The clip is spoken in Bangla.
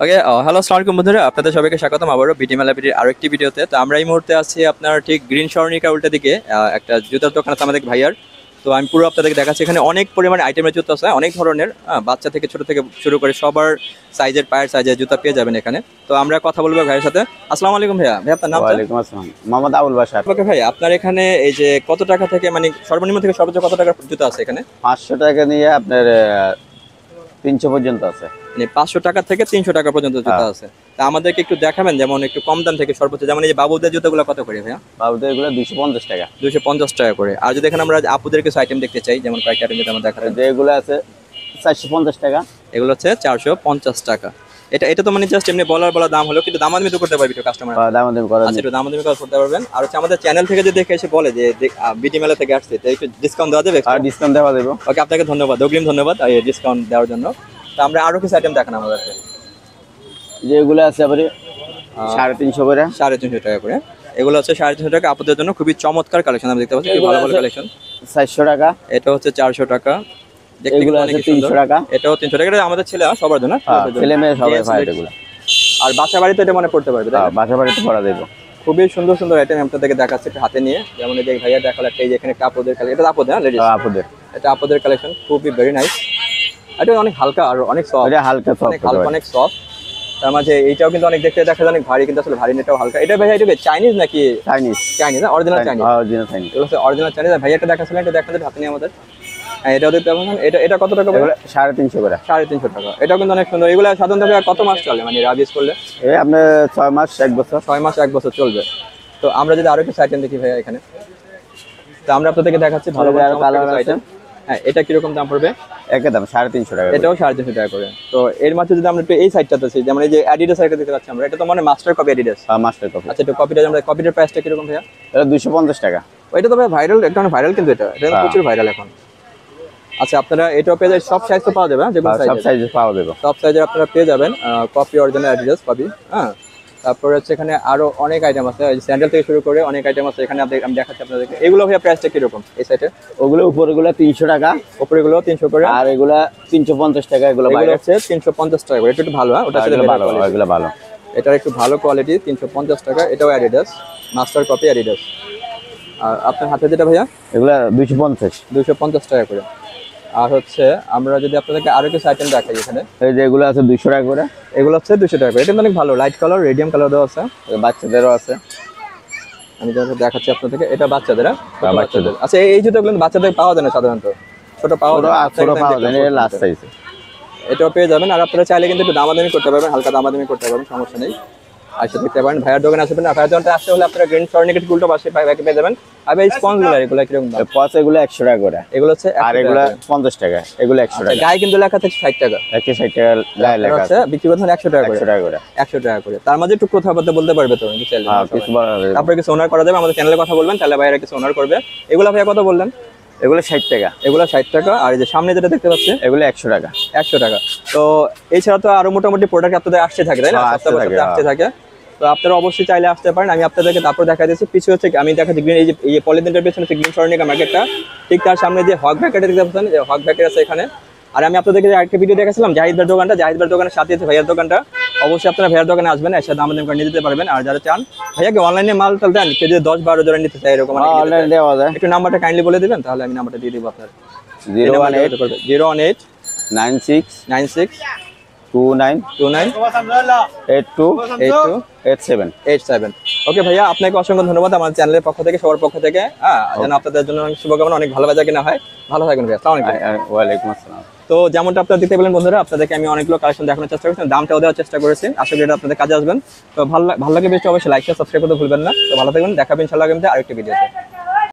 ওকে, হ্যালো আসসালামু আলাইকুম বন্ধুরা, আপনাদের সবাইকে স্বাগতম আবারও বিটি মেলা বিটির আরেকটি ভিডিওতে। তো আমরা এই মুহূর্তে আছি আপনার ঠিক গ্রিন স্বর্ণিকা উল্টা দিকে একটা জুতার দোকান আছে আমাদের ভাইয়ার। তো আমি পুরো আপনাদেরকে দেখাচ্ছি, এখানে অনেক পরিমাণে আইটেমের জুতো আছে, অনেক ধরনের, বাচ্চা থেকে ছোট থেকে শুরু করে সবার সাইজের পায়ের সাইজের জুতা পেয়ে যাবেন এখানে। তো আমরা কথা বলবো ভাইয়ের সাথে। আসসালামু আলাইকুম ভাইয়া, ভাই আপনার নাম? ওয়ালাইকুম আসসালাম, মোহাম্মদ আবুল বাশার। ওকে ভাই, আপনার এখানে এই যে কত টাকা থেকে মানে সর্বনিম্ন থেকে সর্বোচ্চ কত টাকার জুতো আছে এখানে? 500 টাকা নিয়ে আপনার 300 পর্যন্ত আছে। মানে 500 টাকা থেকে 300 টাকা পর্যন্ত জুতা আছে। তা আমাদেরকে একটু দেখাবেন, যেমন একটু কম দাম থেকে সর্বোচ্চ, যেমন এই যে বাবুদের জুতোগুলো কত করে ভাইয়া? বাবুদের এগুলো 250 টাকা। 250 টাকা করে। আর যদি এখানে আমরা আপুদের কিছু আইটেম দেখতে চাই, যেমন কয়েকটা আইটেম যদি আমরা দেখাতে, যেগুলো আছে 450 টাকা, এগুলো হচ্ছে 450 টাকা। এটা তো মানে জাস্ট এমনি বলা দাম হলো, কিন্তু দামাদামি তো করতে পারবি তো কাস্টমার? দামাদামি করা আচ্ছা, একটু দামাদামি করতে পারবেন। আর হচ্ছে আমাদের চ্যানেল থেকে যদি দেখে এসে বলে যে বিটি মেলা থেকে আসছে, তো একটু ডিসকাউন্ট দেওয়া যাবে? আর ডিসকাউন্ট দেওয়া যাবে। ওকে, আপনাকে ধন্যবাদ, অগ্রিম ধন্যবাদ এই ডিসকাউন্ট দেওয়ার জন্য। তো আমরা আরো কিছু আইটেম দেখান আমাদেরকে। যেগুলো আছে আবার 350 করে। 350 টাকা করে। এগুলো হচ্ছে 350 টাকা আপুদের জন্য, খুবই চমৎকার কালেকশন আমরা দেখতে পাচ্ছি, খুব ভালো ভালো কালেকশন। 400 টাকা। এটা হচ্ছে 400 টাকা। এগুলো আছে 300 টাকা। এটাও 300 টাকা। এটা আমাদের ছেলে সবার জন্য, ছেলে মেয়ে সবাই পায় এগুলো। আর বাসা বাড়িতে এটা মনে পড়তে পারবে, বাসা বাড়িতে পরা দেবো। খুবই সুন্দর সুন্দর আইটেম আপনাদেরকে দেখাচ্ছে একটু হাতে নিয়ে। যেমন এই যে ভাইয়া দেখালো একটা, এই যে এখানে একটা আপুদের কালেকশন, এটা আপুদের, হ্যাঁ লেডিস আপুদের, এটা আপুদের কালেকশন, খুবই ভেরি নাইস। এটা অনেক হালকা আর অনেক সফট, এটা হালকা অনেক হালকা, অনেক সফট। তার মাঝে এইটাও কিন্তু অনেক দেখতে দেখা যায় অনেক ভারী, কিন্তু আসলে ভারী না, এটাও হালকা। এটা ভাইয়া এটা চাইনিজ নাকি? Chinese. Chinese, original Chinese. Original Chinese. এগুলো হচ্ছে অরিজিনাল চাইনিজ। ভাইয়াটা দেখাচ্ছিলেন, এটা দেখাতে হাতে নিয়ে আমাদের। হ্যাঁ, এটাও দেখতে পাবেন। এটা কত টাকা? 350 করে। 350 টাকা। এটাও কিন্তু অনেক সুন্দর। এগুলো সাধারণত কত মাস চলে মানে রাবিস করলে? এই আপনার 6 মাস 1 বছর। 6 মাস 1 বছর চলবে। তো আমরা যদি আরো কিছু আইটেম দেখি ভাইয়া এখানে, তো আমরা আপনাদেরকে দেখাচ্ছি ভালো ভালো কালার আইটেম। হ্যাঁ, এটা কিরকম দাম পড়বে? একই দাম 350 টাকা। এটাও 350 টাকা করে। তো এর মাঝে যদি আমরা একটু এই সাইডটাতে আছি, যেমন এই যে অ্যাডিডাস সাইডটা দেখতে পাচ্ছি আমরা, এটা তো মানে মাস্টার কপি অ্যাডিডাস। হ্যাঁ, মাস্টার কপি। আচ্ছা, একটু কপিটা আমরা, কপিটার প্রাইসটা কিরকম ভাইয়া? এটা 250 টাকা। ওইটা তো ভাই ভাইরাল, একটা ভাইরাল, কিন্তু এটা প্রচুর ভাইরাল এখন। আচ্ছা, আপনারা এটাও পেয়ে যাবেন, সব সাইজ তো পাওয়া যাবে, হ্যাঁ যেগুলো সব সাইজে পাওয়া যাবে। সব সাইজের আপনারা পেয়ে যাবেন কপি, অরিজিনাল অ্যাডিডাস কপি। হ্যাঁ, তারপরে হচ্ছে এখানে আরো অনেক আইটেম আছে, স্যান্ডেল থেকে শুরু করে অনেক আইটেম আছে এখানে। আমি দেখাচ্ছি আপনাদেরকে। এগুলো ভাইয়া প্রাইসটা কিরকম এই সাইডে? ওগুলো উপরেগুলো 300 টাকা, উপরেগুলো 300 করে, আর এগুলা 350 টাকা। এগুলো বাইরে হচ্ছে 350 টাকা করে। এটা একটু ভালো, হ্যাঁ ওটা আসলে ভালো, এগুলো ভালো। এটা একটু ভালো কোয়ালিটি, 350 টাকা। এটাও অ্যাডিডাস, মাস্টার কপি অ্যাডিডাস। আর আপনার হাতে যেটা ভাইয়া, এগুলা 250 টাকা করে। আর হচ্ছে আমরা যদি আপনাদেরকে আরো কিছু আইটেম দেখাই এখানে, এই যে এগুলো আছে 200 টাকা করে। এগুলো হচ্ছে 200 টাকা করে। এটা কিন্তু অনেক ভালো, লাইট কালার, রেডিয়াম কালার দেওয়া আছে, বাচ্চাদেরও আছে। আমি যেটা দেখাচ্ছি আপনাদেরকে, এটা বাচ্চাদের। বাচ্চাদের। আচ্ছা, এই জুতোগুলো বাচ্চাদের পাওয়া যায় না সাধারণত, ছোট পাওয়া যায়, লাস্ট সাইজে এটাও পেয়ে যাবেন। আর আপনারা চাইলে কিন্তু একটু দামাদামি করতে পারবেন, হালকা দামাদামি করতে পারবেন, সমস্যা নেই। আসে দেখতে পারেন, ভাইয়ার দোকানে আসবেন না, ভাইয়ার দোকানটা আসতে হলে আপনারা গ্রিন স্বর্ণিকা উল্টো পাশে ভাইয়াকে পেয়ে যাবেন। আর এই স্পঞ্জগুলো, এগুলো কিরকম দাম? এগুলো 100 টাকা করে। এগুলো হচ্ছে, আর এগুলো 50 টাকা। এগুলো 100 টাকা। গায়ে কিন্তু লেখা থাকে 60 টাকা। 60 টাকা গায়ে লেখা আছে, বিক্রি করতে 100 টাকা করে। 100 টাকা করে। 100 টাকা করে। তার মাঝে একটু কথাবার্তা বলতে পারবে তো চাইলে? হ্যাঁ, কিছু বলা যাবে। তারপরে কিছু ওনার করা যাবে, আমাদের চ্যানেলে কথা বলবেন, তাহলে ভাইয়ারা কিছু ওনার করবে। এগুলো ভাইয়া কত বললেন? এগুলো 60 টাকা। এগুলো 60 টাকা। আর এই যে সামনে যেটা দেখতে পাচ্ছি, এগুলো 100 টাকা। 100 টাকা। তো এছাড়া তো আরো মোটামুটি প্রোডাক্ট আপনাদের আসতে থাকে, তাই না? আসতে থাকে। তো আপনারা অবশ্যই চাইলে আসতে পারেন। আমি আপনাদেরকে তারপর দেখা দিচ্ছি পিছু হচ্ছে, আমি দেখাচ্ছি গ্রিন, এই যে পলিথিনটার পেছনে হচ্ছে গ্রিন স্বর্ণিকা মার্কেটটা, ঠিক তার সামনে যে হক ভ্যাকেট দেখতে পাচ্ছেন, যে হক ভ্যাকেট আছে এখানে। আর আমি আপনাদেরকে আরেকটা ভিডিও দেখাছিলাম জাহিদ ভাইয়ের দোকানটা, জাহিদ ভাইয়ের দোকানের সাথে আছে ভাইয়ার দোকানটা। অবশ্যই আপনারা ভাইয়ার দোকানে আসবেন, এর সাথে আমাদের নিয়ে দিতে পারবেন। আর যারা চান ভাইয়াকে অনলাইনে মাল টাল দেন, কেউ যদি 10-12 জোড়া নিতে চাই এরকম, অনলাইনে দেওয়া যায়। একটু নাম্বারটা কাইন্ডলি বলে দিবেন, তাহলে আমি নাম্বারটা দিয়ে দিব আপনার। 018 96 96 29 87। ওকে ভাইয়া, আপনাকে অসংখ্য ধন্যবাদ আমার চ্যানেলের পক্ষ থেকে, সবার পক্ষ থেকে। যেন আপনাদের জন্য অনেক শুভকামনা, অনেক ভালো বেচা কিনা হয়। ভালো থাকবেন ভাইয়া, আসসালামু আলাইকুম। ওয়ালাইকুম আসসালাম। তো যেমনটা আপনারা দেখতে পেলেন বন্ধুরা, আপনাদেরকে আমি অনেকগুলো কালেকশন দেখানোর চেষ্টা করছি, দামটাও দেওয়ার চেষ্টা করেছি। আশা করি এটা আপনাদের কাজে আসবেন। তো ভালো লাগে বেশি অবশ্যই লাইক সাবস্ক্রাইব করতে ভুলবেন না। তো ভালো থাকবেন, দেখাবেন ইনশাআল্লাহ আগামীতে আরেকটি ভিডিওতে।